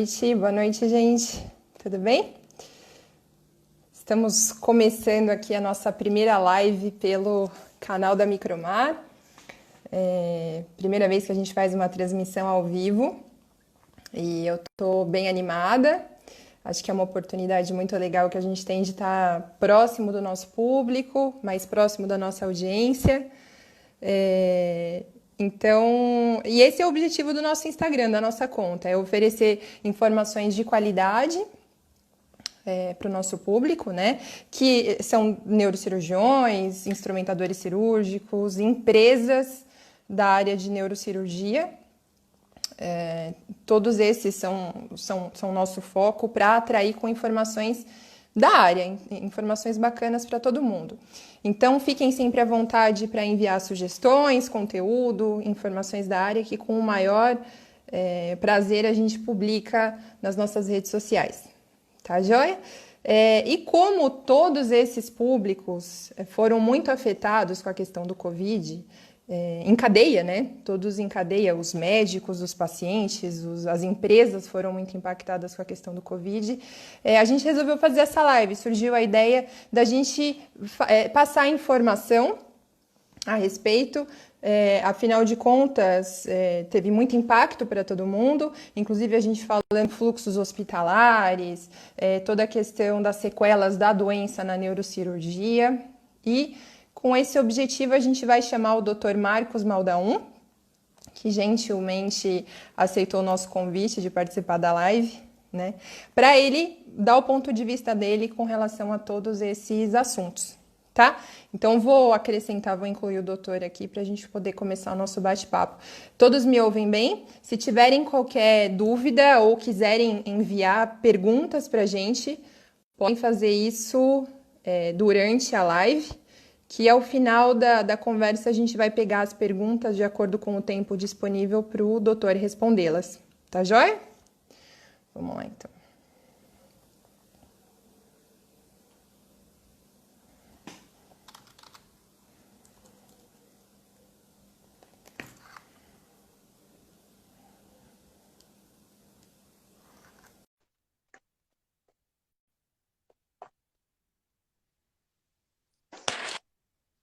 Boa noite, gente. Tudo bem? Estamos começando aqui a nossa primeira live pelo canal da Micromar. Primeira vez que a gente faz uma transmissão ao vivo e eu estou bem animada. Acho que é uma oportunidade muito legal que a gente tem de estar próximo do nosso público, mais próximo da nossa audiência. Então, e esse é o objetivo do nosso Instagram, da nossa conta, é oferecer informações de qualidade para o nosso público, né? Que são neurocirurgiões, instrumentadores cirúrgicos, empresas da área de neurocirurgia. Todos esses são nosso foco para atrair com informações da área, informações bacanas para todo mundo. Então, fiquem sempre à vontade para enviar sugestões, conteúdo, informações da área, que com o maior prazer a gente publica nas nossas redes sociais. Tá joia? E como todos esses públicos foram muito afetados com a questão do Covid, em cadeia, né? Todos em cadeia, os médicos, os pacientes, as empresas foram muito impactadas com a questão do Covid. A gente resolveu fazer essa live, surgiu a ideia da gente passar informação a respeito. Afinal de contas, teve muito impacto para todo mundo, inclusive a gente falando de fluxos hospitalares, toda a questão das sequelas da doença na neurocirurgia. E com esse objetivo, a gente vai chamar o Dr. Marcos Maldaun, que gentilmente aceitou o nosso convite de participar da live, né? Para ele dar o ponto de vista dele com relação a todos esses assuntos, tá? Então, vou incluir o doutor aqui para a gente poder começar o nosso bate-papo. Todos me ouvem bem? Se tiverem qualquer dúvida ou quiserem enviar perguntas para a gente, podem fazer isso durante a live, que ao final da conversa a gente vai pegar as perguntas de acordo com o tempo disponível para o doutor respondê-las. Tá joia? Vamos lá, então.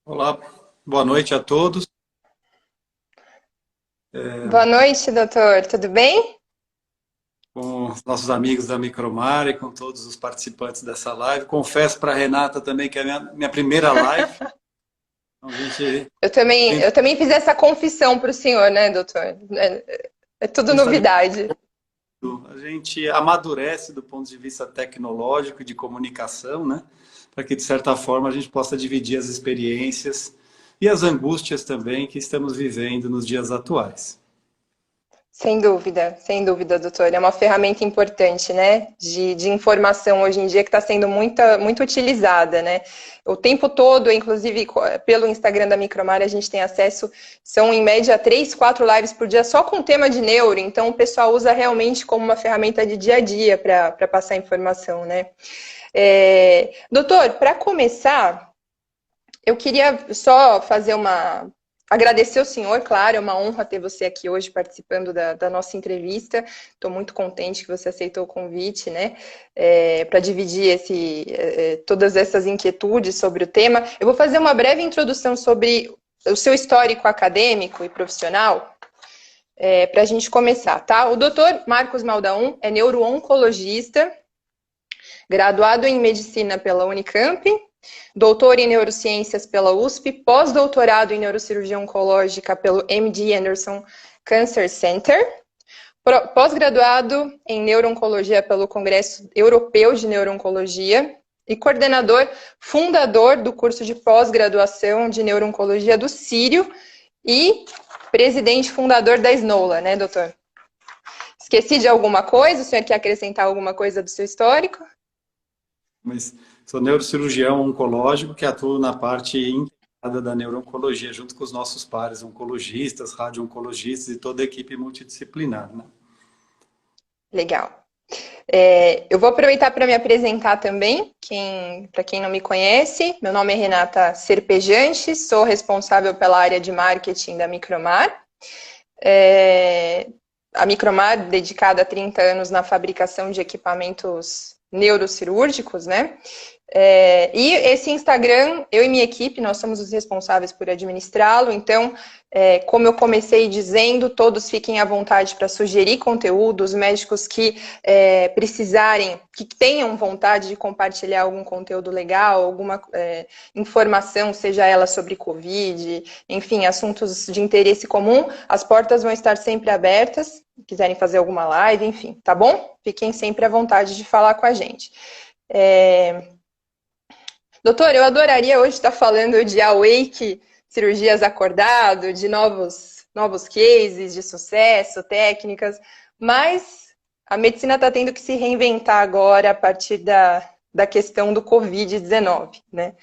Olá, boa noite a todos. Boa noite, doutor. Tudo bem? Com os nossos amigos da Micromar e com todos os participantes dessa live. Confesso para a Renata também que é a minha primeira live. Então, Eu também fiz essa confissão para o senhor, né, doutor? É tudo novidade. A gente amadurece do ponto de vista tecnológico e de comunicação, né? Para que, de certa forma, a gente possa dividir as experiências e as angústias também que estamos vivendo nos dias atuais. Sem dúvida, doutor. É uma ferramenta importante, né, de informação hoje em dia que está sendo muito utilizada, né? O tempo todo, inclusive pelo Instagram da Micromar, a gente tem acesso, são em média 3, 4 lives por dia só com o tema de neuro, então o pessoal usa realmente como uma ferramenta de dia a dia para passar informação, né? Doutor, para começar, eu queria só agradecer ao senhor, claro, é uma honra ter você aqui hoje participando da nossa entrevista. Estou muito contente que você aceitou o convite, né, para dividir todas essas inquietudes sobre o tema. Eu vou fazer uma breve introdução sobre o seu histórico acadêmico e profissional, para a gente começar, tá? O doutor Marcos Maldaun é neuro-oncologista, graduado em medicina pela Unicamp, doutor em neurociências pela USP, pós-doutorado em neurocirurgia oncológica pelo MD Anderson Cancer Center, pós-graduado em neuro-oncologia pelo Congresso Europeu de Neuro-Oncologia e fundador do curso de pós-graduação de neuro-oncologia do Sírio e presidente fundador da SNOLA, né, doutor? Esqueci de alguma coisa? O senhor quer acrescentar alguma coisa do seu histórico? Mas sou neurocirurgião oncológico que atua na parte integrada da neuro-oncologia, junto com os nossos pares oncologistas, radio-oncologistas e toda a equipe multidisciplinar, né? Legal. Eu vou aproveitar para me apresentar também, para quem não me conhece. Meu nome é Renata Serpejante, sou responsável pela área de marketing da Micromar. a Micromar, dedicada há 30 anos na fabricação de equipamentos neurocirúrgicos, né? E esse Instagram, eu e minha equipe, nós somos os responsáveis por administrá-lo, então, como eu comecei dizendo, todos fiquem à vontade para sugerir conteúdos, médicos que precisarem, que tenham vontade de compartilhar algum conteúdo legal, alguma informação, seja ela sobre Covid, enfim, assuntos de interesse comum, as portas vão estar sempre abertas, se quiserem fazer alguma live, enfim, tá bom? Fiquem sempre à vontade de falar com a gente. Doutor, eu adoraria hoje estar falando de Awake, cirurgias acordado, de novos cases de sucesso, técnicas, mas a medicina está tendo que se reinventar agora a partir da questão do Covid-19, né?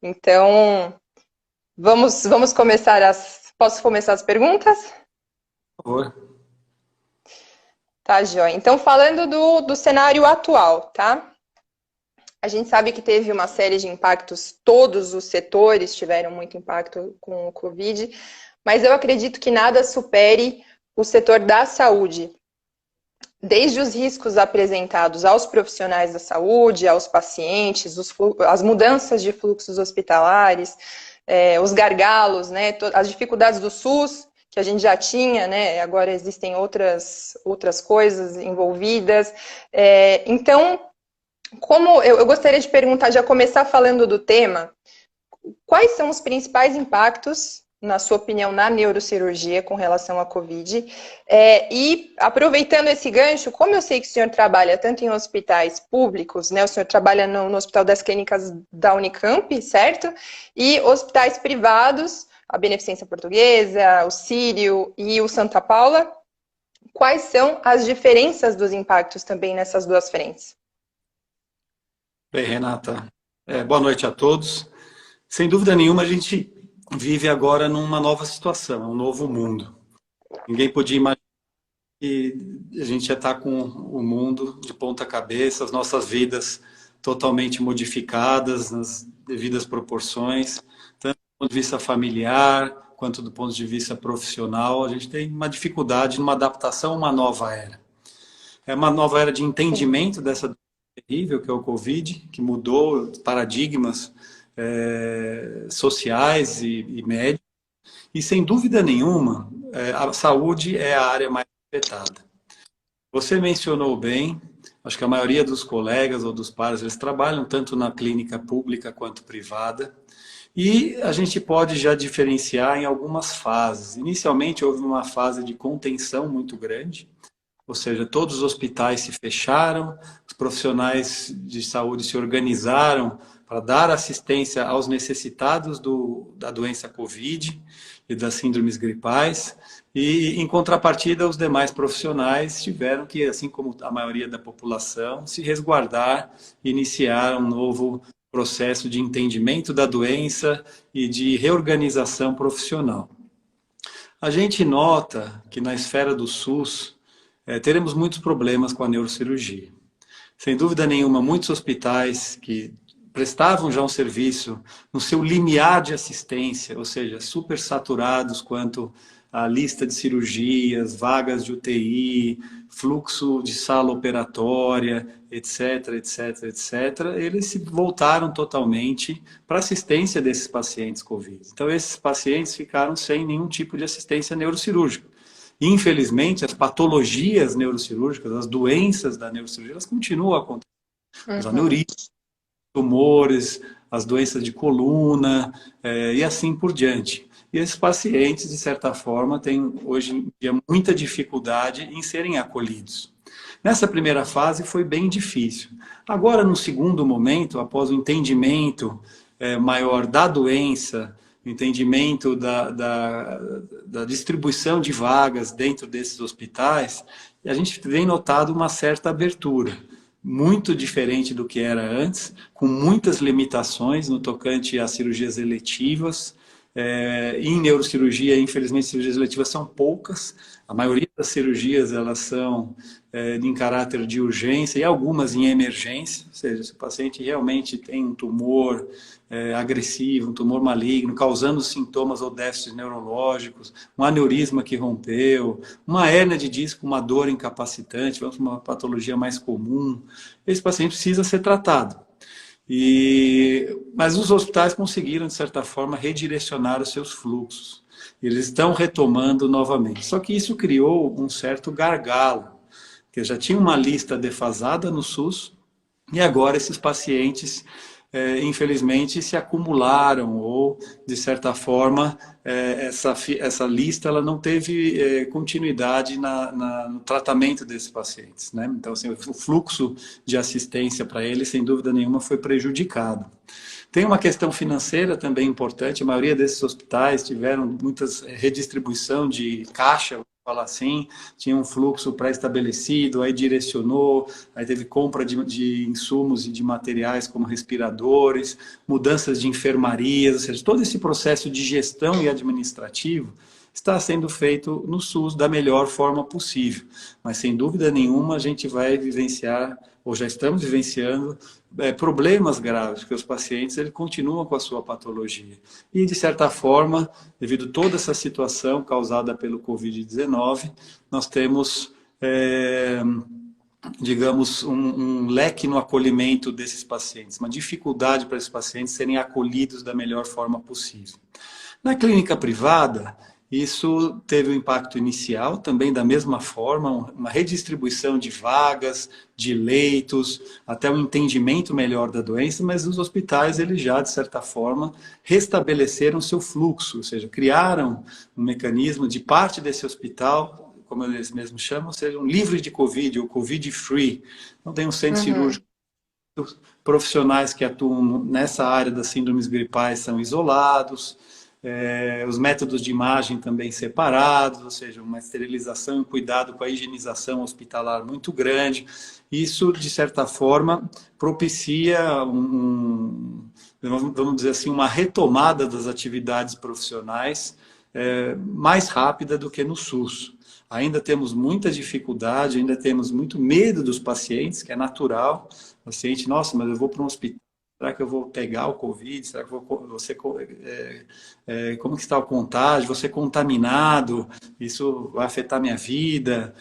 Então, vamos começar Posso começar as perguntas? Por favor. Tá, joia. Então, falando do cenário atual, tá? A gente sabe que teve uma série de impactos, todos os setores tiveram muito impacto com o Covid, mas eu acredito que nada supere o setor da saúde. Desde os riscos apresentados aos profissionais da saúde, aos pacientes, as mudanças de fluxos hospitalares, os gargalos, né, as dificuldades do SUS, que a gente já tinha, né, agora existem outras coisas envolvidas. Então, como eu gostaria de perguntar, já começar falando do tema, quais são os principais impactos, na sua opinião, na neurocirurgia com relação à Covid? E aproveitando esse gancho, como eu sei que o senhor trabalha tanto em hospitais públicos, né? O senhor trabalha no Hospital das Clínicas da Unicamp, certo? E hospitais privados, a Beneficência Portuguesa, o Sírio e o Santa Paula, quais são as diferenças dos impactos também nessas duas frentes? Bem, Renata, boa noite a todos. Sem dúvida nenhuma, a gente vive agora numa nova situação, um novo mundo. Ninguém podia imaginar que a gente ia estar com o mundo de ponta cabeça, as nossas vidas totalmente modificadas nas devidas proporções, tanto do ponto de vista familiar, quanto do ponto de vista profissional. A gente tem uma dificuldade numa adaptação a uma nova era. É uma nova era de entendimento dessa terrível que é o Covid, que mudou paradigmas sociais e médicos, e sem dúvida nenhuma, a saúde é a área mais afetada. Você mencionou bem, acho que a maioria dos colegas ou dos pares, eles trabalham tanto na clínica pública quanto privada, e a gente pode já diferenciar em algumas fases. Inicialmente houve uma fase de contenção muito grande, ou seja, todos os hospitais se fecharam, os profissionais de saúde se organizaram para dar assistência aos necessitados da doença Covid e das síndromes gripais. E, em contrapartida, os demais profissionais tiveram que, assim como a maioria da população, se resguardar e iniciar um novo processo de entendimento da doença e de reorganização profissional. A gente nota que na esfera do SUS, teremos muitos problemas com a neurocirurgia. Sem dúvida nenhuma, muitos hospitais que prestavam já um serviço no seu limiar de assistência, ou seja, super saturados quanto à lista de cirurgias, vagas de UTI, fluxo de sala operatória, etc, etc, etc, eles se voltaram totalmente para a assistência desses pacientes Covid. Então, esses pacientes ficaram sem nenhum tipo de assistência neurocirúrgica. Infelizmente, as patologias neurocirúrgicas, as doenças da neurocirurgia, elas continuam acontecendo. Os aneurismas, tumores, as doenças de coluna e assim por diante. E esses pacientes, de certa forma, têm hoje em dia muita dificuldade em serem acolhidos. Nessa primeira fase foi bem difícil. Agora, no segundo momento, após o entendimento maior da doença, o entendimento da distribuição de vagas dentro desses hospitais, a gente vem notado uma certa abertura, muito diferente do que era antes, com muitas limitações no tocante às cirurgias eletivas, Em neurocirurgia, infelizmente, cirurgias eletivas são poucas. A maioria das cirurgias elas são em caráter de urgência e algumas em emergência. Ou seja, se o paciente realmente tem um tumor agressivo, um tumor maligno, causando sintomas ou déficits neurológicos, um aneurisma que rompeu, uma hérnia de disco, uma dor incapacitante, vamos para uma patologia mais comum, esse paciente precisa ser tratado. Mas os hospitais conseguiram, de certa forma, redirecionar os seus fluxos. Eles estão retomando novamente. Só que isso criou um certo gargalo, porque já tinha uma lista defasada no SUS, e agora esses pacientes, infelizmente, se acumularam, ou, de certa forma, essa lista ela não teve continuidade no tratamento desses pacientes, né? Então, assim, o fluxo de assistência para eles, sem dúvida nenhuma, foi prejudicado. Tem uma questão financeira também importante, a maioria desses hospitais tiveram muitas redistribuição de caixa, vou falar assim, tinha um fluxo pré-estabelecido, aí direcionou, aí teve compra de insumos e de materiais como respiradores, mudanças de enfermarias, ou seja, todo esse processo de gestão e administrativo está sendo feito no SUS da melhor forma possível. Mas, sem dúvida nenhuma, a gente vai vivenciar, ou já estamos vivenciando, problemas graves, porque os pacientes eles continuam com a sua patologia. E, de certa forma, devido a toda essa situação causada pelo Covid-19, nós temos, digamos, um leque no acolhimento desses pacientes, uma dificuldade para esses pacientes serem acolhidos da melhor forma possível. Na clínica privada, isso teve um impacto inicial, também da mesma forma, uma redistribuição de vagas, de leitos, até um entendimento melhor da doença, mas os hospitais, eles já, de certa forma, restabeleceram seu fluxo, ou seja, criaram um mecanismo de parte desse hospital, como eles mesmos chamam, sejam livres de Covid, ou Covid-free. Não tem um centro cirúrgico. Profissionais que atuam nessa área das síndromes gripais são isolados, os métodos de imagem também separados, ou seja, uma esterilização e cuidado com a higienização hospitalar muito grande. Isso, de certa forma, propicia, vamos dizer assim, uma retomada das atividades profissionais mais rápida do que no SUS. Ainda temos muita dificuldade, ainda temos muito medo dos pacientes, que é natural. O paciente, nossa, mas eu vou para um hospital, será que eu vou pegar o Covid? Será que como que está o contágio? Vou ser contaminado? Isso vai afetar minha vida?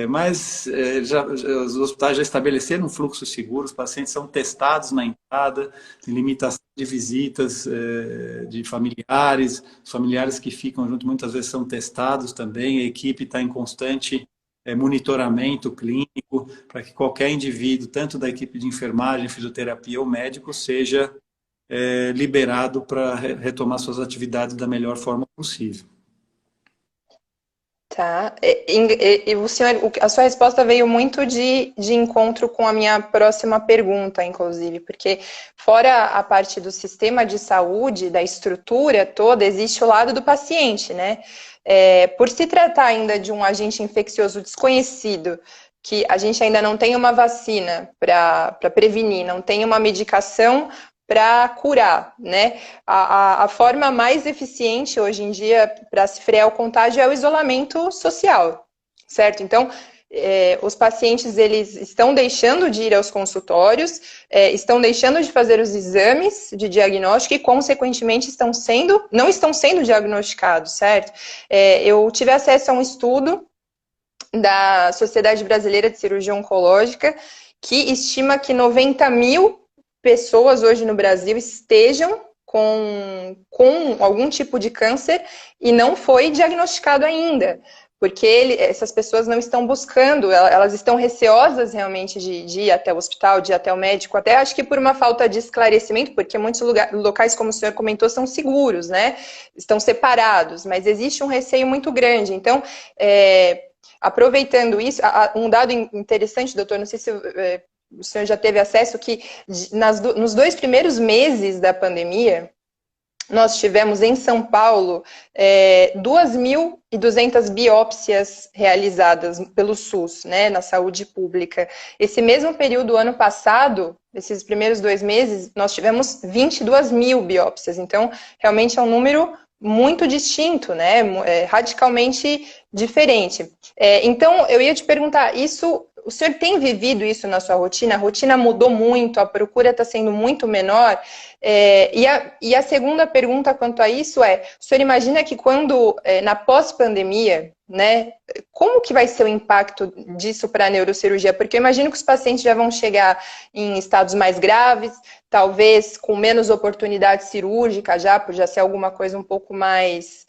Mas os hospitais já estabeleceram um fluxo seguro, os pacientes são testados na entrada, limitação de visitas de familiares, os familiares que ficam junto muitas vezes são testados também, a equipe está em constante monitoramento clínico, para que qualquer indivíduo, tanto da equipe de enfermagem, fisioterapia ou médico, seja liberado para retomar suas atividades da melhor forma possível. Tá. E o senhor, a sua resposta veio muito de encontro com a minha próxima pergunta, inclusive, porque fora a parte do sistema de saúde, da estrutura toda, existe o lado do paciente, né? Por se tratar ainda de um agente infeccioso desconhecido, que a gente ainda não tem uma vacina para prevenir, não tem uma medicação para curar, né? A forma mais eficiente hoje em dia para se frear o contágio é o isolamento social, certo? Então, os pacientes eles estão deixando de ir aos consultórios, estão deixando de fazer os exames de diagnóstico e, consequentemente, não estão sendo diagnosticados, certo? Eu tive acesso a um estudo da Sociedade Brasileira de Cirurgia Oncológica que estima que 90 mil pessoas hoje no Brasil estejam com algum tipo de câncer e não foi diagnosticado ainda, porque essas pessoas não estão buscando, elas estão receosas realmente de ir até o hospital, de ir até o médico, até acho que por uma falta de esclarecimento, porque muitos locais, como o senhor comentou, são seguros, né? Estão separados, mas existe um receio muito grande. Então, aproveitando isso, um dado interessante, doutor, não sei se o senhor já teve acesso, que nos 2 primeiros meses da pandemia, nós tivemos em São Paulo 2.200 biópsias realizadas pelo SUS, né, na saúde pública. Esse mesmo período, ano passado, esses primeiros 2 meses, nós tivemos 22.000 biópsias. Então, realmente é um número muito distinto, né, radicalmente diferente. Então, eu ia te perguntar, o senhor tem vivido isso na sua rotina? A rotina mudou muito, a procura está sendo muito menor? E a segunda pergunta quanto a isso o senhor imagina que quando, na pós-pandemia, né, como que vai ser o impacto disso para a neurocirurgia? Porque eu imagino que os pacientes já vão chegar em estados mais graves, talvez com menos oportunidade cirúrgica já, por já ser alguma coisa um pouco mais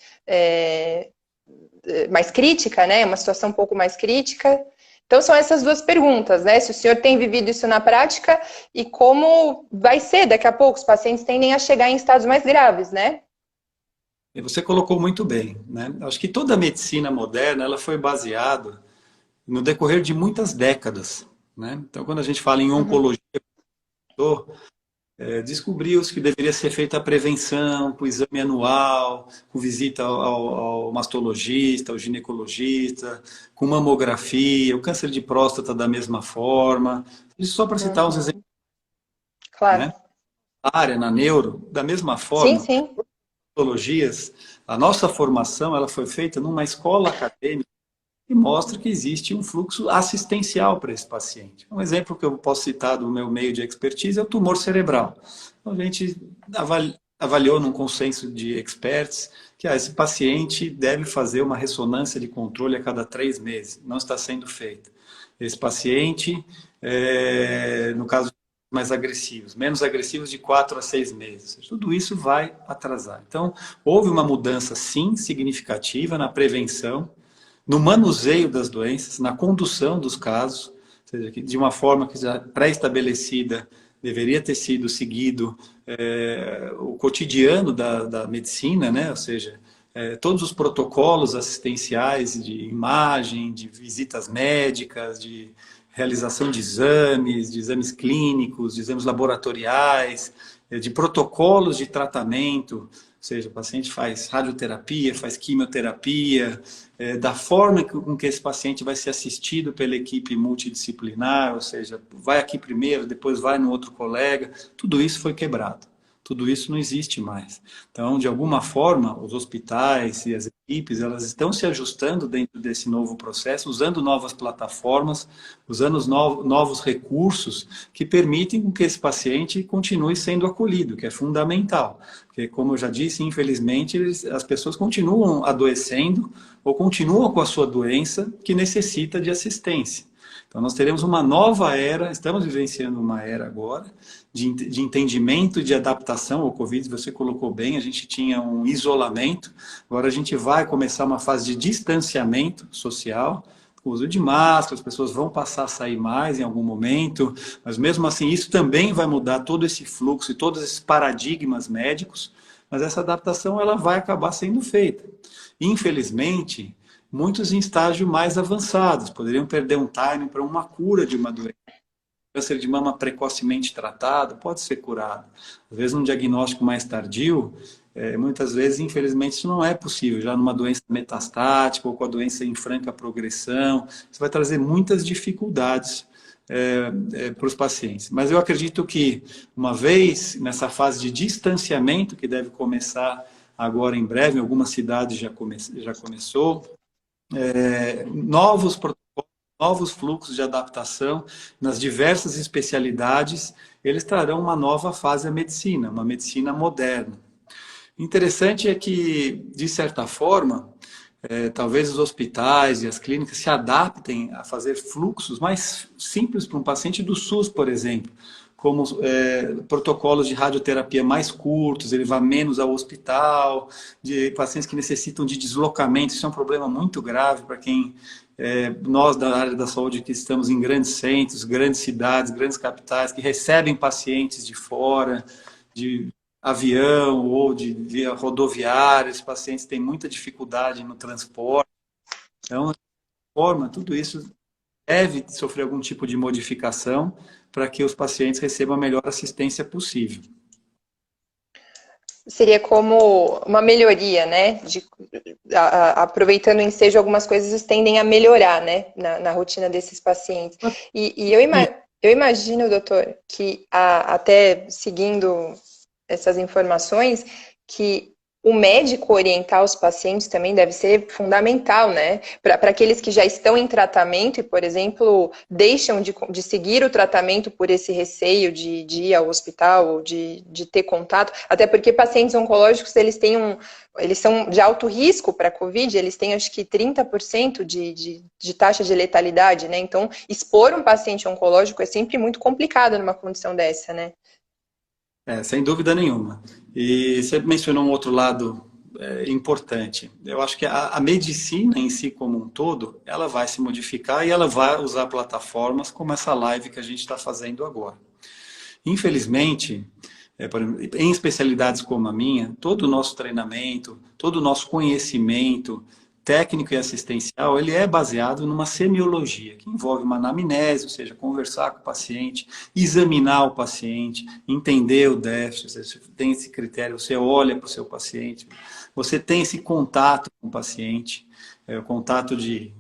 crítica, né, uma situação um pouco mais crítica. Então, são essas duas perguntas, né? Se o senhor tem vivido isso na prática e como vai ser daqui a pouco, os pacientes tendem a chegar em estados mais graves, né? Você colocou muito bem, né? Acho que toda a medicina moderna ela foi baseada no decorrer de muitas décadas, né? Então, quando a gente fala em oncologia, descobriu-se que deveria ser feita a prevenção, com exame anual, com visita ao mastologista, ao ginecologista, com mamografia, o câncer de próstata da mesma forma. Isso só para citar uns exemplos, Claro. né? Na área, na neuro, da mesma Sim, forma, sim. patologias, a nossa formação ela foi feita numa escola acadêmica e mostra que existe um fluxo assistencial para esse paciente. Um exemplo que eu posso citar do meu meio de expertise é o tumor cerebral. Então, a gente avaliou num consenso de experts que esse paciente deve fazer uma ressonância de controle a cada 3 meses. Não está sendo feita. Esse paciente, no caso mais agressivos, menos agressivos de 4 a 6 meses. Tudo isso vai atrasar. Então, houve uma mudança, sim, significativa na prevenção, no manuseio das doenças, na condução dos casos, ou seja, de uma forma que já pré-estabelecida deveria ter sido seguido o cotidiano da medicina, né? Ou seja, todos os protocolos assistenciais de imagem, de visitas médicas, de realização de exames clínicos, de exames laboratoriais, de protocolos de tratamento, ou seja, o paciente faz radioterapia, faz quimioterapia, da forma com que esse paciente vai ser assistido pela equipe multidisciplinar, ou seja, vai aqui primeiro, depois vai no outro colega, tudo isso foi quebrado. Tudo isso não existe mais. Então, de alguma forma, os hospitais e as equipes, elas estão se ajustando dentro desse novo processo, usando novas plataformas, usando os novos recursos que permitem que esse paciente continue sendo acolhido, que é fundamental. Porque, como eu já disse, infelizmente, as pessoas continuam adoecendo ou continuam com a sua doença que necessita de assistência. Então, nós teremos uma nova era, estamos vivenciando uma era agora, de entendimento e de adaptação ao Covid. Você colocou bem, a gente tinha um isolamento, agora a gente vai começar uma fase de distanciamento social, com o uso de máscara, as pessoas vão passar a sair mais em algum momento, mas mesmo assim isso também vai mudar todo esse fluxo e todos esses paradigmas médicos, mas essa adaptação ela vai acabar sendo feita. Infelizmente, muitos em estágio mais avançados, poderiam perder um time para uma cura de uma doença. Câncer de mama precocemente tratado pode ser curado. Às vezes, num diagnóstico mais tardio, muitas vezes, infelizmente, isso não é possível. Já numa doença metastática ou com a doença em franca progressão, isso vai trazer muitas dificuldades para os pacientes. Mas eu acredito que, uma vez nessa fase de distanciamento, que deve começar agora em breve, em algumas cidades já começou, novos protocolos, novos fluxos de adaptação nas diversas especialidades, eles trarão uma nova fase à medicina, uma medicina moderna. Interessante é que, de certa forma, talvez os hospitais e as clínicas se adaptem a fazer fluxos mais simples para um paciente do SUS, por exemplo, como protocolos de radioterapia mais curtos, ele vai menos ao hospital, de pacientes que necessitam de deslocamento, isso é um problema muito grave para quem, nós da área da saúde que estamos em grandes centros, grandes cidades, grandes capitais, que recebem pacientes de fora, de avião ou de via rodoviária, esses pacientes têm muita dificuldade no transporte. Então, de forma, tudo isso deve sofrer algum tipo de modificação para que os pacientes recebam a melhor assistência possível. Seria como uma melhoria, né? Aproveitando o ensejo, algumas coisas tendem a melhorar, né? Na rotina desses pacientes. Eu imagino, doutor, que até seguindo essas informações, que o médico orientar os pacientes também deve ser fundamental, né? Para aqueles que já estão em tratamento e, por exemplo, deixam de seguir o tratamento por esse receio de ir ao hospital ou de ter contato, até porque pacientes oncológicos, eles são de alto risco para a Covid, eles têm acho que 30% de taxa de letalidade, né? Então, expor um paciente oncológico é sempre muito complicado numa condição dessa, né? Sem dúvida nenhuma. E você mencionou um outro lado importante. Eu acho que a medicina em si como um todo, ela vai se modificar e ela vai usar plataformas como essa live que a gente está fazendo agora. Infelizmente, por exemplo, em especialidades como a minha, todo o nosso treinamento, todo o nosso conhecimento técnico e assistencial, ele é baseado numa semiologia, que envolve uma anamnese, ou seja, conversar com o paciente, examinar o paciente, entender o déficit, você tem esse critério, você olha para o seu paciente, você tem esse contato com o paciente, o contato de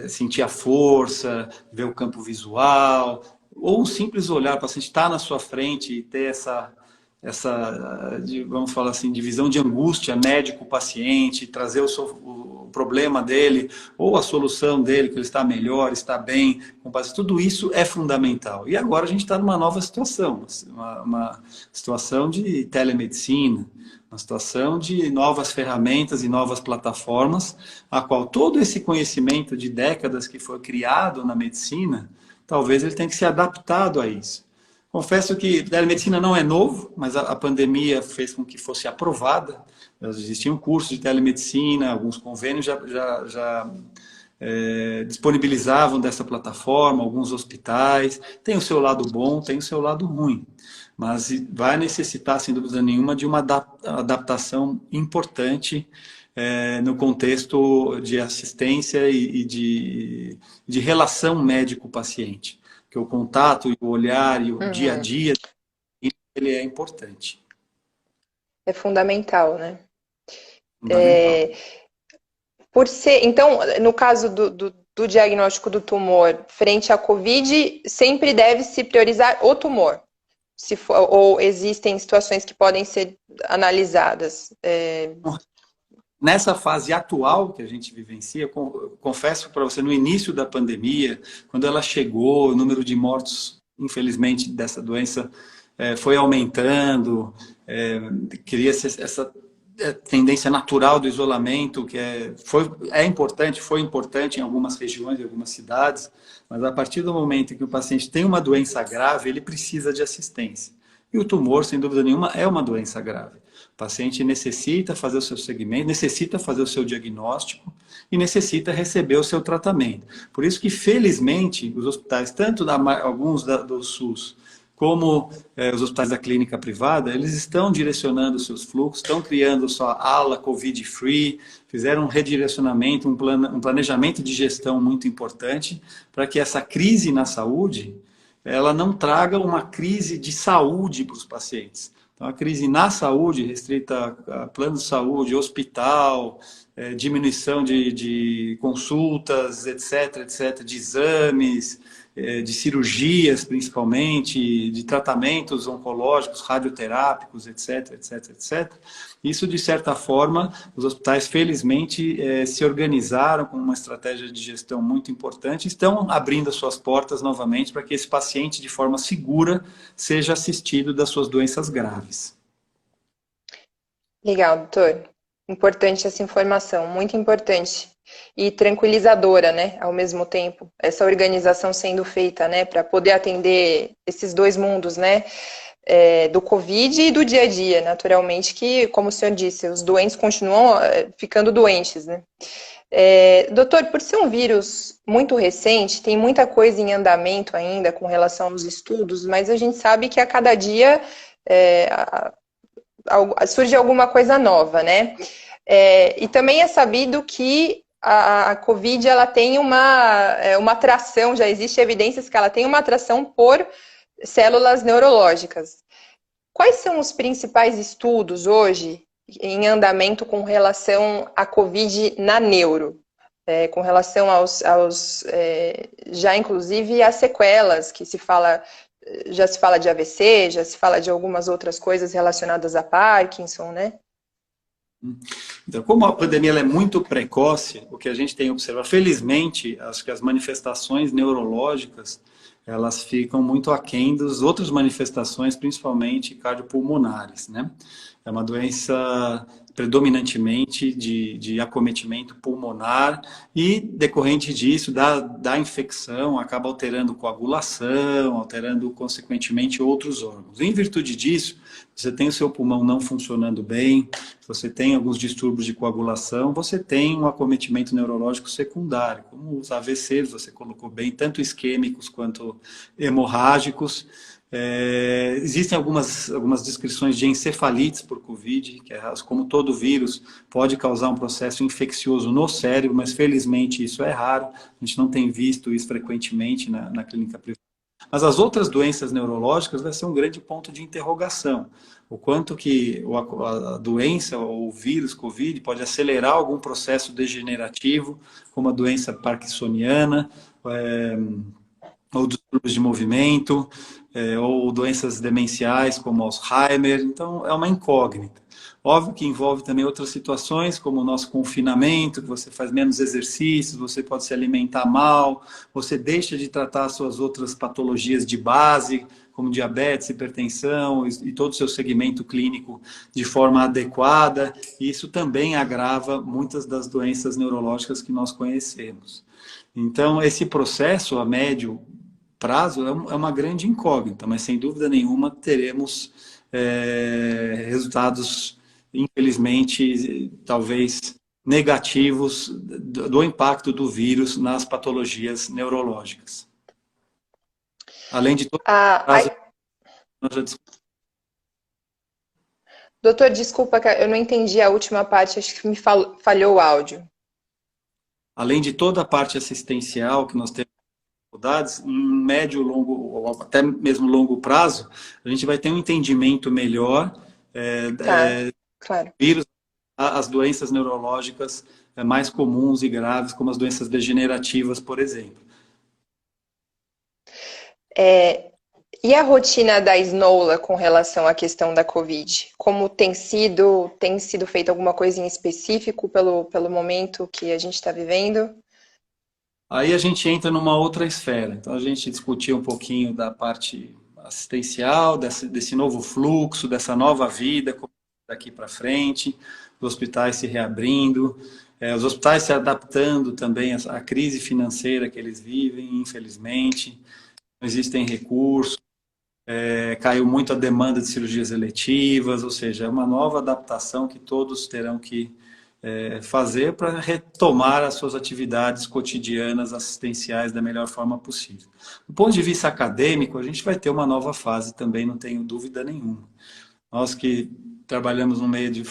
sentir a força, ver o campo visual, ou um simples olhar, o paciente está na sua frente e ter vamos falar assim, divisão de angústia médico-paciente, trazer o problema dele ou a solução dele, que ele está melhor, está bem, tudo isso é fundamental. E agora a gente está numa nova situação, uma situação de telemedicina, uma situação de novas ferramentas e novas plataformas, a qual todo esse conhecimento de décadas que foi criado na medicina, talvez ele tenha que ser adaptado a isso. Confesso que a telemedicina não é novo, mas a pandemia fez com que fosse aprovada. Existiam cursos de telemedicina, alguns convênios já disponibilizavam dessa plataforma, alguns hospitais. Tem o seu lado bom, tem o seu lado ruim. Mas vai necessitar, sem dúvida nenhuma, de uma adaptação importante no contexto de assistência e de relação médico-paciente. Que o contato, e o olhar e o dia a dia, ele é importante. É fundamental, né? Fundamental. Então, no caso do diagnóstico do tumor frente à Covid, sempre deve se priorizar o tumor. Ou existem situações que podem ser analisadas? Nessa fase atual que a gente vivencia, confesso para você, no início da pandemia, quando ela chegou, o número de mortos, infelizmente, dessa doença foi aumentando, cria-se essa tendência natural do isolamento, que foi importante em algumas regiões, em algumas cidades, mas a partir do momento que o paciente tem uma doença grave, ele precisa de assistência. E o tumor, sem dúvida nenhuma, é uma doença grave. O paciente necessita fazer o seu segmento, necessita fazer o seu diagnóstico e necessita receber o seu tratamento. Por isso que, felizmente, os hospitais, tanto alguns do SUS, como os hospitais da clínica privada, eles estão direcionando seus fluxos, estão criando sua ala Covid-free, fizeram um redirecionamento, um planejamento de gestão muito importante para que essa crise na saúde ela não traga uma crise de saúde para os pacientes. Então, a crise na saúde, restrita a plano de saúde, hospital, diminuição de consultas, etc., de exames, de cirurgias, principalmente, de tratamentos oncológicos, radioterápicos, etc. Isso, de certa forma, os hospitais, felizmente, se organizaram com uma estratégia de gestão muito importante, estão abrindo as suas portas novamente para que esse paciente, de forma segura, seja assistido das suas doenças graves. Legal, doutor. Importante essa informação, muito importante. E tranquilizadora, né, ao mesmo tempo. Essa organização sendo feita, né, para poder atender esses dois mundos, né, do Covid e do dia a dia, naturalmente, que, como o senhor disse, os doentes continuam ficando doentes, né. Doutor, por ser um vírus muito recente, tem muita coisa em andamento ainda com relação aos estudos, mas a gente sabe que a cada dia surge alguma coisa nova, né? E também é sabido que a Covid ela tem uma atração, já existe evidências que ela tem uma atração por células neurológicas. Quais são os principais estudos hoje em andamento com relação à Covid na neuro? Com relação já inclusive às sequelas, que já se fala de AVC, já se fala de algumas outras coisas relacionadas a Parkinson, né? Então, como a pandemia ela é muito precoce, o que a gente tem observado, felizmente, acho que as manifestações neurológicas, elas ficam muito aquém das outras manifestações, principalmente cardiopulmonares, né? É uma doença predominantemente de acometimento pulmonar e, decorrente disso, da infecção, acaba alterando coagulação, alterando, consequentemente, outros órgãos. Em virtude disso, você tem o seu pulmão não funcionando bem, você tem alguns distúrbios de coagulação, você tem um acometimento neurológico secundário, como os AVCs, você colocou bem, tanto isquêmicos quanto hemorrágicos. Existem algumas descrições de encefalites por Covid, que como todo vírus pode causar um processo infeccioso no cérebro, mas felizmente isso é raro, a gente não tem visto isso frequentemente na clínica privada. Mas as outras doenças neurológicas vai ser um grande ponto de interrogação. O quanto que a doença ou o vírus Covid pode acelerar algum processo degenerativo, como a doença parkinsoniana, ou distúrbios de movimento, ou doenças demenciais como Alzheimer. Então, é uma incógnita. Óbvio que envolve também outras situações, como o nosso confinamento, que você faz menos exercícios, você pode se alimentar mal, você deixa de tratar as suas outras patologias de base, como diabetes, hipertensão e todo o seu segmento clínico de forma adequada. E isso também agrava muitas das doenças neurológicas que nós conhecemos. Então, esse processo a médio prazo é uma grande incógnita, mas sem dúvida nenhuma teremos resultados, infelizmente, talvez negativos do impacto do vírus nas patologias neurológicas. Além de todo Doutor, desculpa, eu não entendi a última parte, acho que me falhou o áudio. Além de toda a parte assistencial que nós temos dificuldades, em médio, longo, ou até mesmo longo prazo, a gente vai ter um entendimento melhor claro. vírus, as doenças neurológicas mais comuns e graves, como as doenças degenerativas, por exemplo. E a rotina da Snola com relação à questão da Covid? Como tem sido feita alguma coisa em específico pelo momento que a gente está vivendo? Aí a gente entra numa outra esfera. Então a gente discutiu um pouquinho da parte assistencial, desse novo fluxo, dessa nova vida daqui para frente, os hospitais se reabrindo, os hospitais se adaptando também à crise financeira que eles vivem, infelizmente. Não existem recursos, caiu muito a demanda de cirurgias eletivas, ou seja, é uma nova adaptação que todos terão que fazer para retomar as suas atividades cotidianas assistenciais da melhor forma possível. Do ponto de vista acadêmico, a gente vai ter uma nova fase também, não tenho dúvida nenhuma. Nós que trabalhamos no meio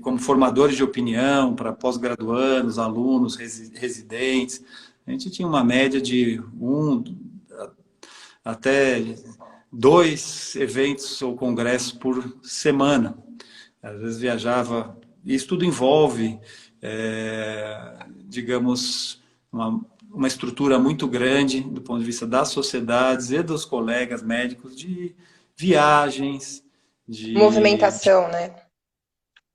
como formadores de opinião para pós-graduandos, alunos, residentes, a gente tinha uma média de 1 até 2 eventos ou congressos por semana. Às vezes viajava. Isso tudo envolve, digamos, uma estrutura muito grande do ponto de vista das sociedades e dos colegas médicos de viagens, de movimentação, né?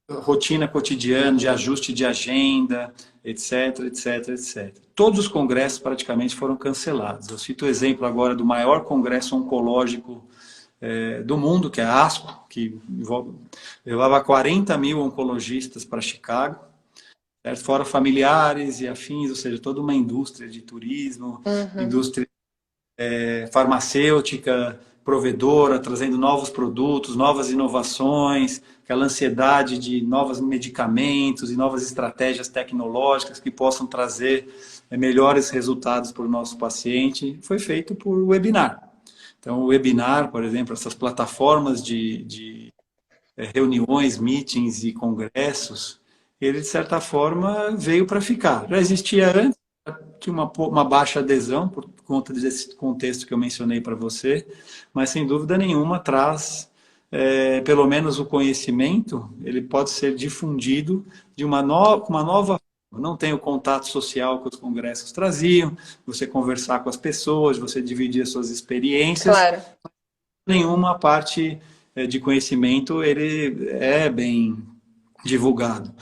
Rotina cotidiana, de ajuste de agenda, etc, etc, etc. Todos os congressos praticamente foram cancelados. Eu cito o exemplo agora do maior congresso oncológico do mundo, que é a ASCO, que levava 40 mil oncologistas para Chicago, certo? Fora familiares e afins, ou seja, toda uma indústria de turismo, indústria farmacêutica, provedora, trazendo novos produtos, novas inovações, aquela ansiedade de novos medicamentos e novas estratégias tecnológicas que possam trazer melhores resultados para o nosso paciente, foi feito por webinar. Então, o webinar, por exemplo, essas plataformas de reuniões, meetings e congressos, ele, de certa forma, veio para ficar. Já existia antes, tinha uma baixa adesão por conta desse contexto que eu mencionei para você, mas, sem dúvida nenhuma, traz pelo menos o conhecimento, ele pode ser difundido de uma nova forma. Não tem o contato social que os congressos traziam, você conversar com as pessoas, você dividir as suas experiências. Claro. Nenhuma parte de conhecimento ele é bem divulgado.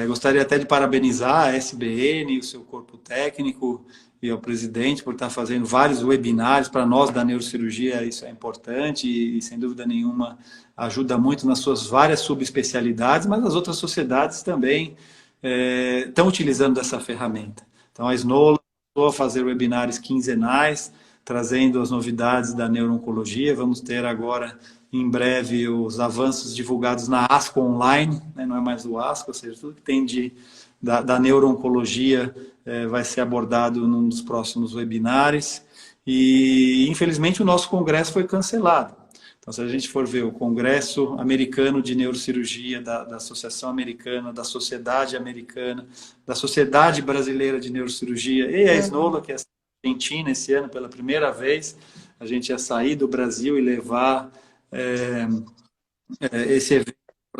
Gostaria até de parabenizar a SBN, o seu corpo técnico e ao presidente por estar fazendo vários webinários. Para nós da neurocirurgia isso é importante e sem dúvida nenhuma ajuda muito nas suas várias subespecialidades, mas as outras sociedades também estão utilizando essa ferramenta. Então a Snola começou a fazer webinários quinzenais, trazendo as novidades da neuro-oncologia. Vamos ter agora em breve os avanços divulgados na ASCO Online, né? Não é mais o ASCO, ou seja, tudo que tem da neuro-oncologia vai ser abordado num dos próximos webinários. E, infelizmente, o nosso congresso foi cancelado. Então, se a gente for ver o Congresso Americano de Neurocirurgia, da Associação Americana, da Sociedade Americana, da Sociedade Brasileira de Neurocirurgia e a SNOLA, que é a Argentina, esse ano, pela primeira vez, a gente ia sair do Brasil e levar esse evento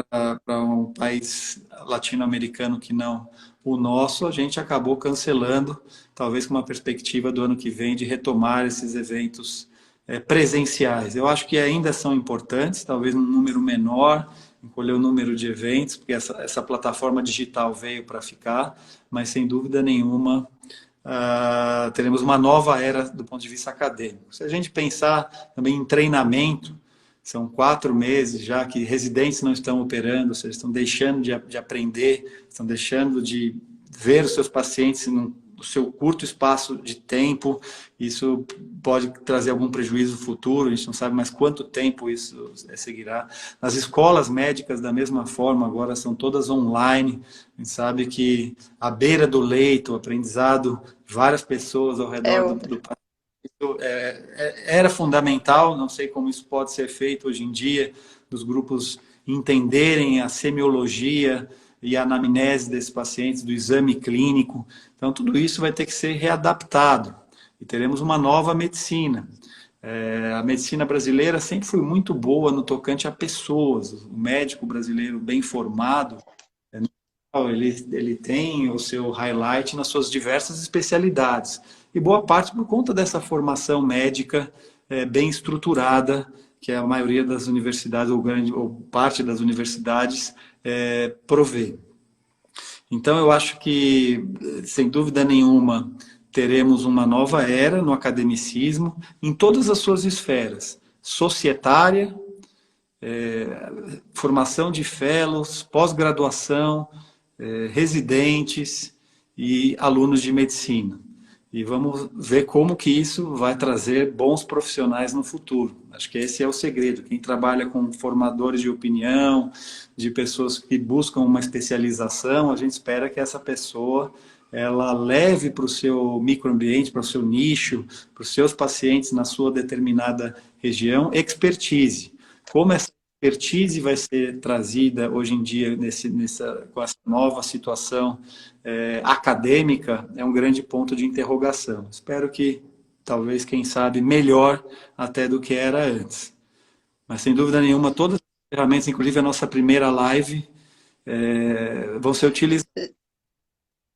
para um país latino-americano que não o nosso, a gente acabou cancelando, talvez com uma perspectiva do ano que vem de retomar esses eventos presenciais. Eu acho que ainda são importantes, talvez num número menor, encolher o número de eventos, porque essa plataforma digital veio para ficar, mas sem dúvida nenhuma teremos uma nova era do ponto de vista acadêmico. Se a gente pensar também em treinamento, são 4 meses já que residentes não estão operando, ou seja, estão deixando de aprender, estão deixando de ver os seus pacientes no seu curto espaço de tempo. Isso pode trazer algum prejuízo futuro, a gente não sabe mais quanto tempo isso seguirá. As escolas médicas, da mesma forma, agora são todas online. A gente sabe que à beira do leito, o aprendizado, várias pessoas ao redor do paciente, era fundamental. Não sei como isso pode ser feito hoje em dia, dos grupos entenderem a semiologia e a anamnese desses pacientes, do exame clínico. Então, tudo isso vai ter que ser readaptado e teremos uma nova medicina. A medicina brasileira sempre foi muito boa no tocante a pessoas. O médico brasileiro bem formado, ele tem o seu highlight nas suas diversas especialidades. E boa parte por conta dessa formação médica bem estruturada, que a maioria das universidades, ou parte das universidades, provê. Então, eu acho que, sem dúvida nenhuma, teremos uma nova era no academicismo, em todas as suas esferas, societária, formação de fellows, pós-graduação, residentes e alunos de medicina. E vamos ver como que isso vai trazer bons profissionais no futuro. Acho que esse é o segredo. Quem trabalha com formadores de opinião, de pessoas que buscam uma especialização, a gente espera que essa pessoa ela leve para o seu microambiente, para o seu nicho, para os seus pacientes na sua determinada região, expertise. Como essa expertise vai ser trazida hoje em dia com essa nova situação acadêmica é um grande ponto de interrogação. Espero que, talvez, quem sabe, melhor até do que era antes. Mas, sem dúvida nenhuma, todas as ferramentas, inclusive a nossa primeira live, vão ser utilizadas.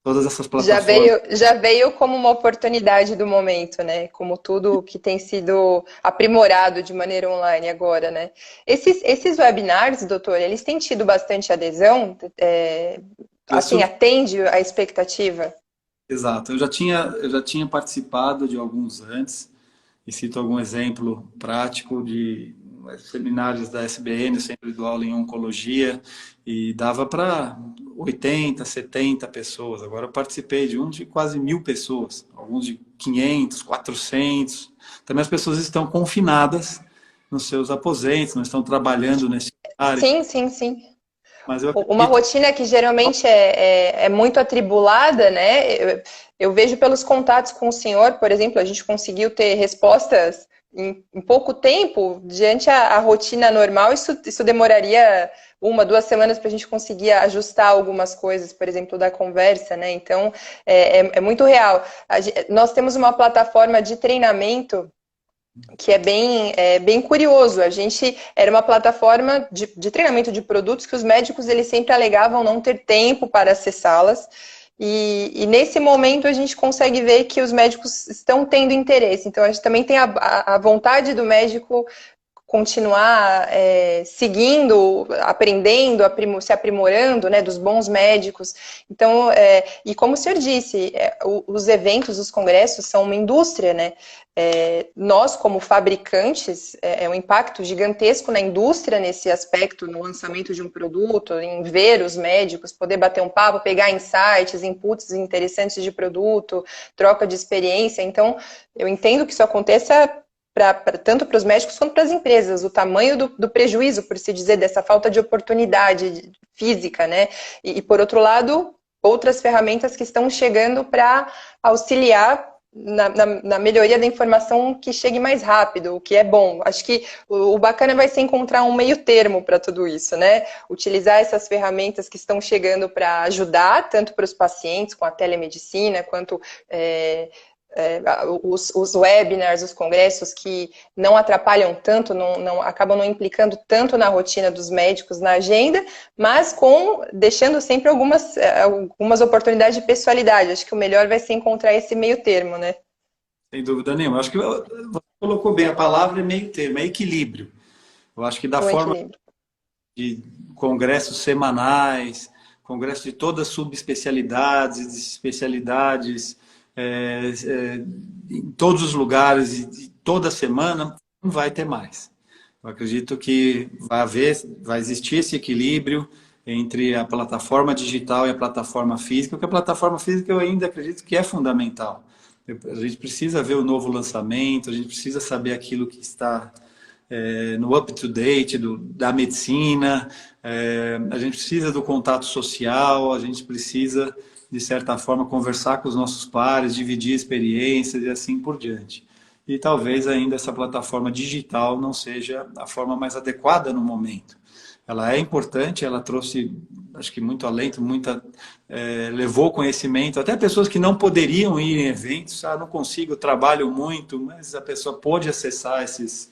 Todas essas plataformas. Já veio como uma oportunidade do momento, né? Como tudo que tem sido aprimorado de maneira online agora, né? Esses webinars, doutor, eles têm tido bastante adesão? Assim, atende a expectativa? Exato. Eu já tinha participado de alguns antes, e cito algum exemplo prático de seminários da SBN, Centro de Aula em Oncologia, e dava para 80, 70 pessoas. Agora eu participei de um de quase 1.000 pessoas, alguns de 500, 400. Também as pessoas estão confinadas nos seus aposentos, não estão trabalhando nesse área. Sim. Mas eu acredito... Uma rotina que geralmente é muito atribulada, né? Eu vejo pelos contatos com o senhor, por exemplo, a gente conseguiu ter respostas em pouco tempo, diante a rotina normal, isso demoraria 1, 2 semanas para a gente conseguir ajustar algumas coisas, por exemplo, da conversa, né? Então, é muito real. Nós temos uma plataforma de treinamento que é bem curioso. A gente era uma plataforma de treinamento de produtos que os médicos eles sempre alegavam não ter tempo para acessá-las. E nesse momento a gente consegue ver que os médicos estão tendo interesse. Então a gente também tem a vontade do médico continuar seguindo, aprendendo, se aprimorando, né, dos bons médicos. Então, e como o senhor disse, os eventos, os congressos são uma indústria, né? Nós, como fabricantes, um impacto gigantesco na indústria nesse aspecto, no lançamento de um produto, em ver os médicos, poder bater um papo, pegar insights, inputs interessantes de produto, troca de experiência. Então, eu entendo que isso aconteça tanto para os médicos quanto para as empresas, o tamanho do prejuízo, por se dizer, dessa falta de oportunidade física, né? E por outro lado, outras ferramentas que estão chegando para auxiliar na melhoria da informação que chegue mais rápido, o que é bom. Acho que o bacana vai ser encontrar um meio termo para tudo isso, né? Utilizar essas ferramentas que estão chegando para ajudar, tanto para os pacientes com a telemedicina, quanto os webinars, os congressos que não atrapalham tanto, acabam não implicando tanto na rotina dos médicos, na agenda, mas deixando sempre algumas oportunidades de pessoalidade. Acho que o melhor vai ser encontrar esse meio termo, né? Sem dúvida nenhuma. Acho que você colocou bem, a palavra é meio termo, é equilíbrio. Eu acho que da forma de congressos semanais, congressos de todas as subespecialidades, especialidades, em todos os lugares e toda semana, não vai ter mais. Eu acredito que vai existir esse equilíbrio entre a plataforma digital e a plataforma física, porque a plataforma física eu ainda acredito que é fundamental. A gente precisa ver o novo lançamento, a gente precisa saber aquilo que está no up-to-date da medicina, a gente precisa do contato social, a gente precisa, de certa forma, conversar com os nossos pares, dividir experiências e assim por diante. E talvez ainda essa plataforma digital não seja a forma mais adequada no momento. Ela é importante, ela trouxe, acho que muito alento, levou conhecimento, até pessoas que não poderiam ir em eventos, não consigo, trabalho muito, mas a pessoa pôde acessar essas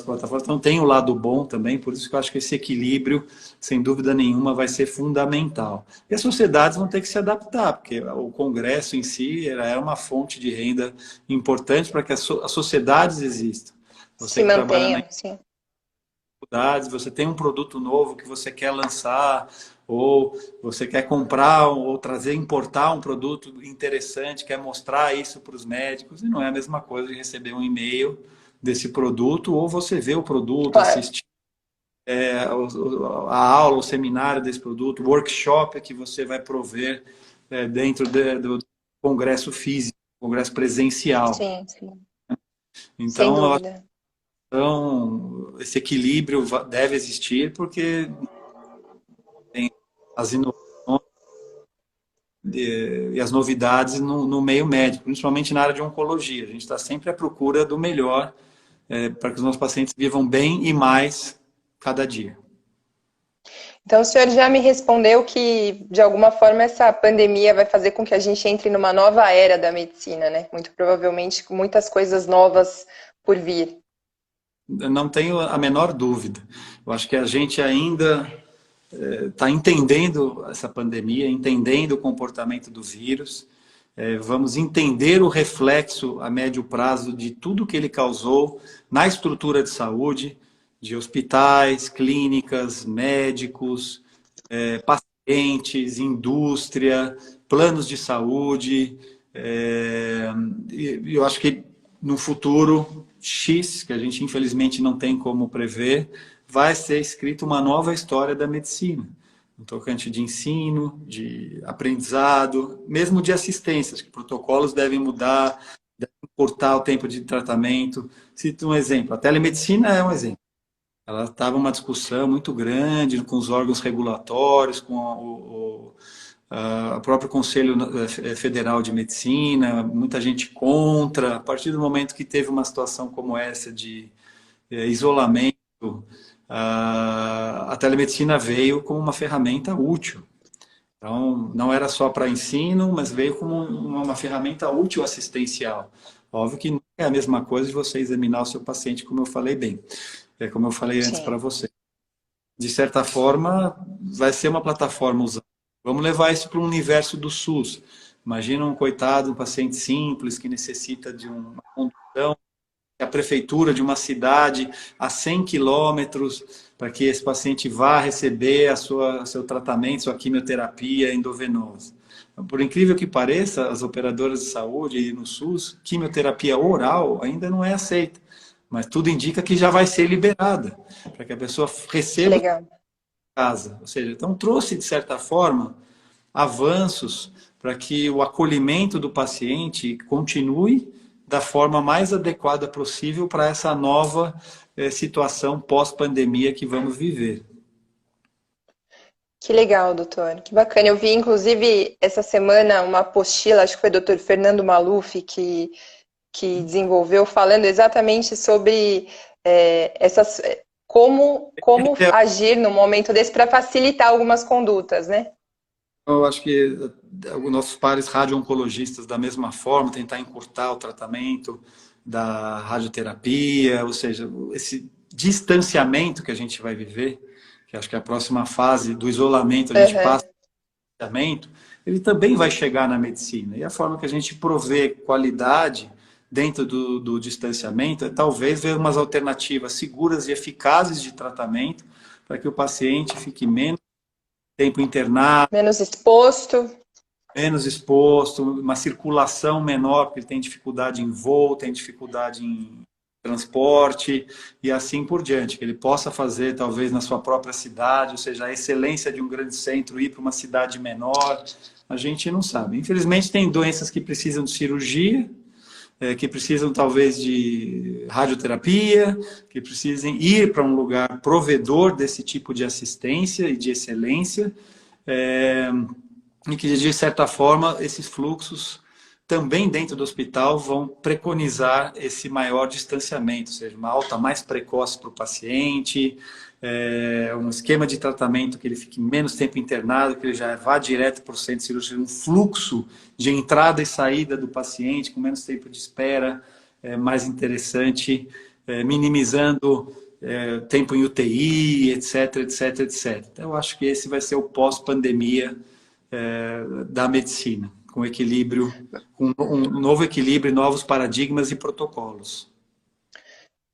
plataformas. Então tem o lado bom também, por isso que eu acho que esse equilíbrio, sem dúvida nenhuma, vai ser fundamental. E as sociedades vão ter que se adaptar, porque o Congresso em si é uma fonte de renda importante para que as sociedades existam. Você se mantenham, sim. Você tem um produto novo que você quer lançar, ou você quer comprar ou trazer, importar um produto interessante, quer mostrar isso para os médicos, e não é a mesma coisa de receber um e-mail desse produto, ou você vê o produto, Claro. assistir a aula, o seminário desse produto, o workshop que você vai prover dentro do congresso físico, congresso presencial. Sim, sim. Então, sem dúvida. Então, esse equilíbrio deve existir, porque tem as inovações e as novidades no meio médico, principalmente na área de oncologia. A gente está sempre à procura do melhor para que os nossos pacientes vivam bem e mais cada dia. Então, o senhor já me respondeu que, de alguma forma, essa pandemia vai fazer com que a gente entre numa nova era da medicina, né? Muito provavelmente com muitas coisas novas por vir. Não tenho a menor dúvida. Eu acho que a gente ainda está entendendo essa pandemia, entendendo o comportamento do vírus. Vamos entender o reflexo a médio prazo de tudo que ele causou na estrutura de saúde, de hospitais, clínicas, médicos, pacientes, indústria, planos de saúde. Eu acho que no futuro X, que a gente infelizmente não tem como prever, vai ser escrita uma nova história da medicina, no tocante de ensino, de aprendizado, mesmo de assistências, que protocolos devem mudar, devem encurtar o tempo de tratamento. Cito um exemplo, a telemedicina é um exemplo. Ela estava uma discussão muito grande com os órgãos regulatórios, com o próprio Conselho Federal de Medicina, muita gente contra. A partir do momento que teve uma situação como essa de isolamento, a telemedicina veio como uma ferramenta útil. Então, não era só para ensino, mas veio como uma ferramenta útil assistencial. Óbvio que não é a mesma coisa de você examinar o seu paciente, como eu falei bem, como eu falei antes para Sim. você. De certa forma, vai ser uma plataforma usada. Vamos levar isso para o universo do SUS. Imagina um coitado, um paciente simples que necessita de uma condução, a prefeitura de uma cidade a 100 quilômetros para que esse paciente vá receber seu tratamento, sua quimioterapia endovenosa. Por incrível que pareça, as operadoras de saúde e no SUS, quimioterapia oral ainda não é aceita, mas tudo indica que já vai ser liberada, para que a pessoa Que receba em legal. casa. Ou seja, então trouxe, de certa forma, avanços para que o acolhimento do paciente continue da forma mais adequada possível para essa nova situação pós-pandemia que vamos viver. Que legal, doutor. Que bacana. Eu vi, inclusive, essa semana uma apostila, acho que foi o doutor Fernando Maluf que desenvolveu, falando exatamente sobre essas, como agir no momento desse para facilitar algumas condutas, né? Eu acho que os nossos pares radio-oncologistas, da mesma forma, tentar encurtar o tratamento da radioterapia, ou seja, esse distanciamento que a gente vai viver, que acho que é a próxima fase do isolamento, a gente Uhum. passa o distanciamento, ele também vai chegar na medicina. E a forma que a gente provê qualidade dentro do distanciamento é talvez ver umas alternativas seguras e eficazes de tratamento para que o paciente fique menos tempo internado, Menos exposto. menos exposto, uma circulação menor, porque ele tem dificuldade em voo, tem dificuldade em transporte e assim por diante, que ele possa fazer talvez na sua própria cidade, ou seja, a excelência de um grande centro ir para uma cidade menor, a gente não sabe. Infelizmente tem doenças que precisam de cirurgia, que precisam talvez de radioterapia, que precisem ir para um lugar provedor desse tipo de assistência e de excelência, é, e que, de certa forma, esses fluxos também dentro do hospital vão preconizar esse maior distanciamento, ou seja, uma alta mais precoce para o paciente, um esquema de tratamento que ele fique menos tempo internado, que ele já vá direto para o centro cirúrgico, um fluxo de entrada e saída do paciente com menos tempo de espera, mais interessante, minimizando tempo em UTI, etc, etc, etc. Então, eu acho que esse vai ser o pós-pandemia da medicina, com equilíbrio, com um novo equilíbrio, novos paradigmas e protocolos.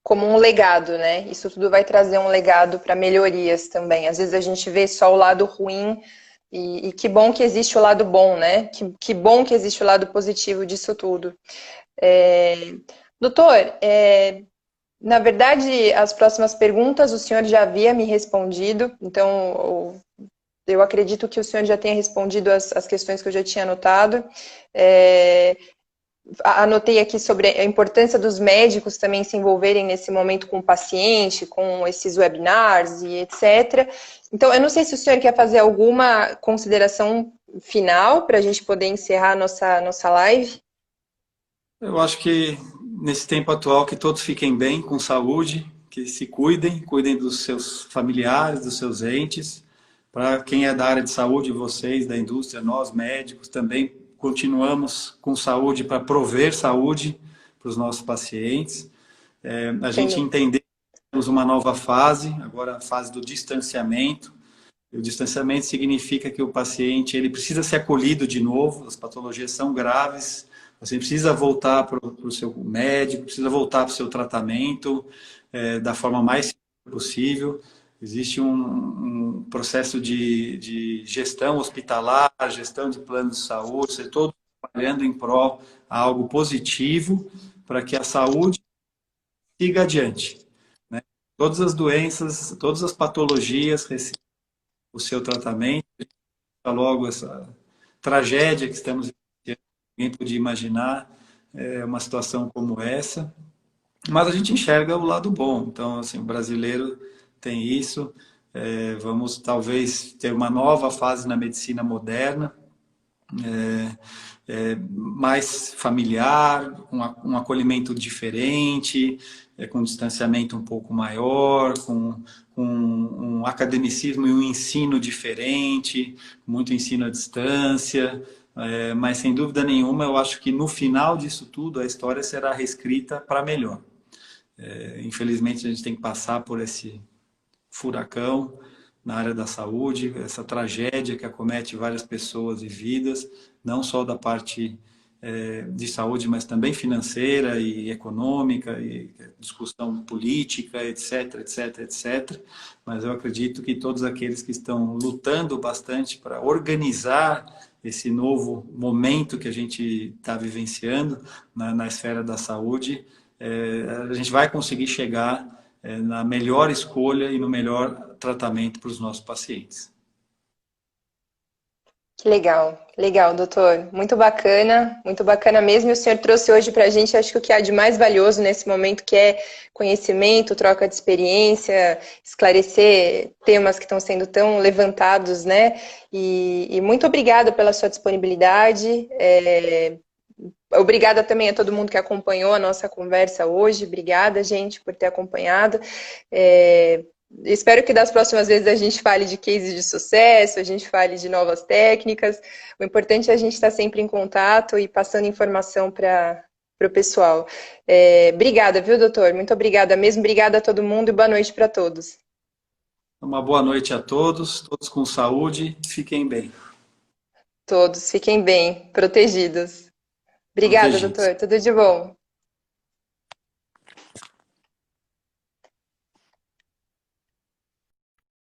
Como um legado, né? Isso tudo vai trazer um legado para melhorias também. Às vezes a gente vê só o lado ruim e que bom que existe o lado bom, né? Que bom que existe o lado positivo disso tudo. É, doutor, na verdade, as próximas perguntas o senhor já havia me respondido, então eu acredito que o senhor já tenha respondido as questões que eu já tinha anotado. Anotei aqui sobre a importância dos médicos também se envolverem nesse momento com o paciente, com esses webinars e etc. Então, eu não sei se o senhor quer fazer alguma consideração final para a gente poder encerrar a nossa live. Eu acho que nesse tempo atual que todos fiquem bem, com saúde, que se cuidem, cuidem dos seus familiares, dos seus entes. Para quem é da área de saúde, vocês da indústria, nós médicos também continuamos com saúde para prover saúde para os nossos pacientes. A gente Entendi. entender que temos uma nova fase, agora a fase do distanciamento. E o distanciamento significa que o paciente ele precisa ser acolhido de novo, as patologias são graves, você precisa voltar para o seu médico, precisa voltar para o seu tratamento da forma mais segura possível. Existe um processo de gestão hospitalar, gestão de planos de saúde, você todos trabalhando em prol a algo positivo para que a saúde siga adiante. Né? Todas as doenças, todas as patologias recebam o seu tratamento, logo essa tragédia que estamos vivendo, ninguém podia imaginar uma situação como essa, mas a gente enxerga o lado bom. Então, assim, o brasileiro tem isso. Vamos talvez ter uma nova fase na medicina moderna, mais familiar, um acolhimento diferente, com um distanciamento um pouco maior, com um academicismo e um ensino diferente, muito ensino à distância. mas sem dúvida nenhuma eu acho que no final disso tudo a história será reescrita para melhor. Infelizmente a gente tem que passar por esse furacão na área da saúde, essa tragédia que acomete várias pessoas e vidas, não só da parte de saúde, mas também financeira e econômica, e discussão política, etc, etc, etc. Mas eu acredito que todos aqueles que estão lutando bastante para organizar esse novo momento que a gente está vivenciando na esfera da saúde, a gente vai conseguir chegar na melhor escolha e no melhor tratamento para os nossos pacientes. Que legal, doutor. Muito bacana mesmo. E o senhor trouxe hoje para a gente, acho que o que há de mais valioso nesse momento, que é conhecimento, troca de experiência, esclarecer temas que estão sendo tão levantados, né? E muito obrigada pela sua disponibilidade. Obrigada também a todo mundo que acompanhou a nossa conversa hoje. Obrigada, gente, por ter acompanhado. Espero que das próximas vezes a gente fale de cases de sucesso, a gente fale de novas técnicas. O importante é a gente estar sempre em contato e passando informação para o pessoal. Obrigada, viu, doutor? Muito obrigada mesmo. Obrigada a todo mundo e boa noite para todos. Uma boa noite a todos, todos com saúde, fiquem bem. Todos fiquem bem, protegidos. Obrigada, Protegidos. doutor. Tudo de bom.